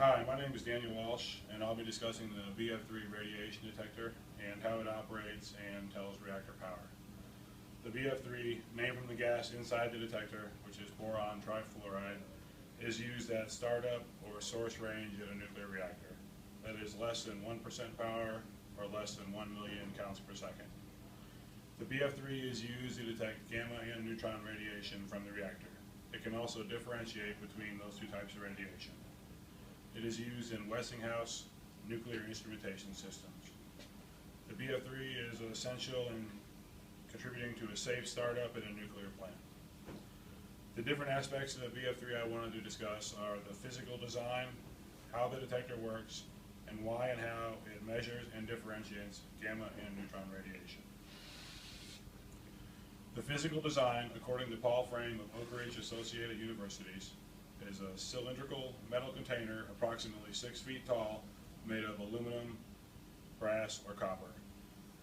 Hi, my name is Daniel Walsh, and I'll be discussing the BF3 radiation detector and how it operates and tells reactor power. The BF3, named from the gas inside the detector, which is boron trifluoride, is used at startup or source range in a nuclear reactor. That is less than 1% power or less than 1 million counts per second. The BF3 is used to detect gamma and neutron radiation from the reactor. It can also differentiate between those two types of radiation. It is used in Westinghouse nuclear instrumentation systems. The BF3 is essential in contributing to a safe startup in a nuclear plant. The different aspects of the BF3 I wanted to discuss are the physical design, how the detector works, and why and how it measures and differentiates gamma and neutron radiation. The physical design, according to Paul Frame of Oak Ridge Associated Universities, is a cylindrical metal container approximately 6 feet tall, made of aluminum, brass, or copper.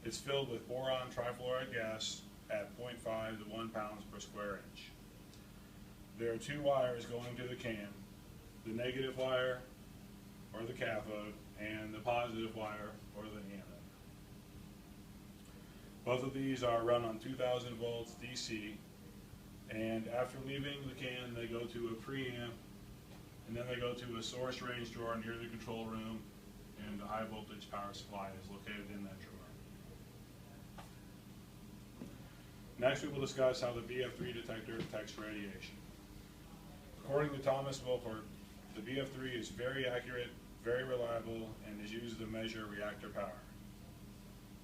It's filled with boron trifluoride gas at 0.5 to 1 pounds per square inch. There are two wires going to the can, the negative wire, or the cathode, and the positive wire, or the anode. Both of these are run on 2,000 volts DC, and after leaving the can, they go to a preamp, and then they go to a source range drawer near the control room, and the high voltage power supply is located in that drawer. Next, we will discuss how the BF3 detector detects radiation. According to Thomas Wilford, the BF3 is very accurate, very reliable, and is used to measure reactor power.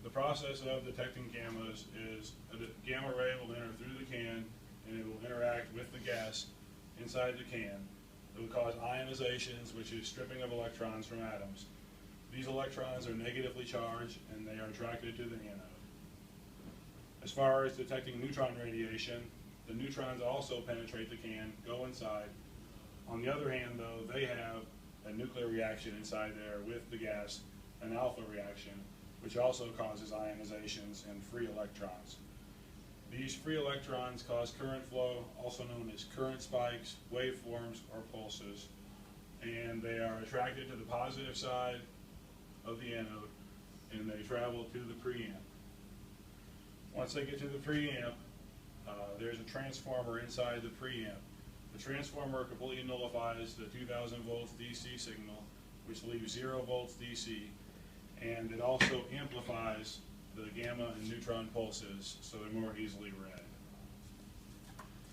The process of detecting gammas is a gamma ray will enter through the can, and it will interact with the gas inside the can. It will cause ionizations, which is stripping of electrons from atoms. These electrons are negatively charged, and they are attracted to the anode. As far as detecting neutron radiation, the neutrons also penetrate the can, go inside. On the other hand, though, they have a nuclear reaction inside there with the gas, an alpha reaction, which also causes ionizations and free electrons. These free electrons cause current flow, also known as current spikes, waveforms, or pulses, and they are attracted to the positive side of the anode, and they travel to the preamp. Once they get to the preamp, there's a transformer inside the preamp. The transformer completely nullifies the 2,000 volts DC signal, which leaves 0 volts DC, and it also amplifies the gamma and neutron pulses so they're more easily read.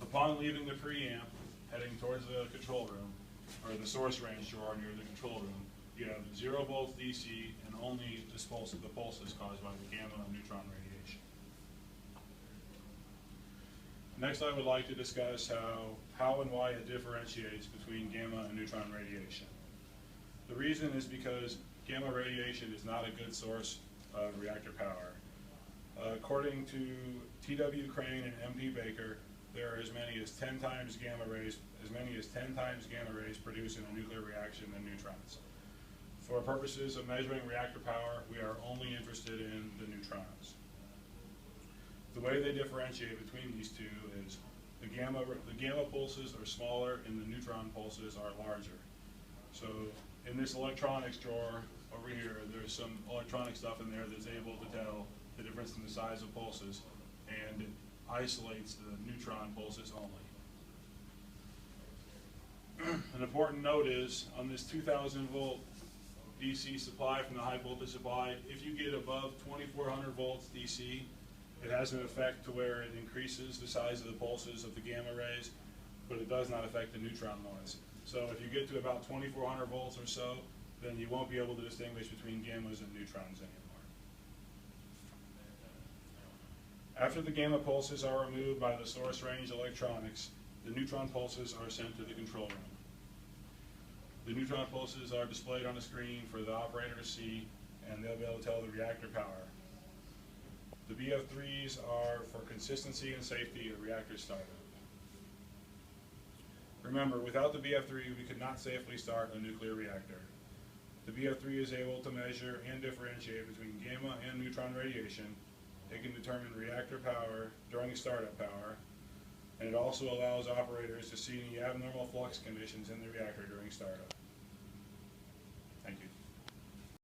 Upon leaving the preamp, heading towards the control room, or the source range drawer near the control room, you have 0 volts DC and only the pulses caused by the gamma and neutron radiation. Next, I would like to discuss how and why it differentiates between gamma and neutron radiation. The reason is because gamma radiation is not a good source of reactor power. According to T.W. Crane and M.P. Baker, there are as many as 10 times gamma rays produced in a nuclear reaction than neutrons. For purposes of measuring reactor power, we are only interested in the neutrons. The way they differentiate between these two is the gamma pulses are smaller and the neutron pulses are larger. So in this electronics drawer over here, there's some electronic stuff in there that's able to tell the difference in the size of pulses, and it isolates the neutron pulses only. An important note is on this 2,000 volt DC supply from the high voltage supply, if you get above 2,400 volts DC, it has an effect to where it increases the size of the pulses of the gamma rays, but it does not affect the neutron noise. So if you get to about 2,400 volts or so, then you won't be able to distinguish between gammas and neutrons anymore. After the gamma pulses are removed by the source range electronics, the neutron pulses are sent to the control room. The neutron pulses are displayed on a screen for the operator to see, and they'll be able to tell the reactor power. The BF3s are for consistency and safety of reactor startup. Remember, without the BF3, we could not safely start a nuclear reactor. The BF3 is able to measure and differentiate between gamma and neutron radiation. It can determine reactor power during startup power, and it also allows operators to see any abnormal flux conditions in the reactor during startup.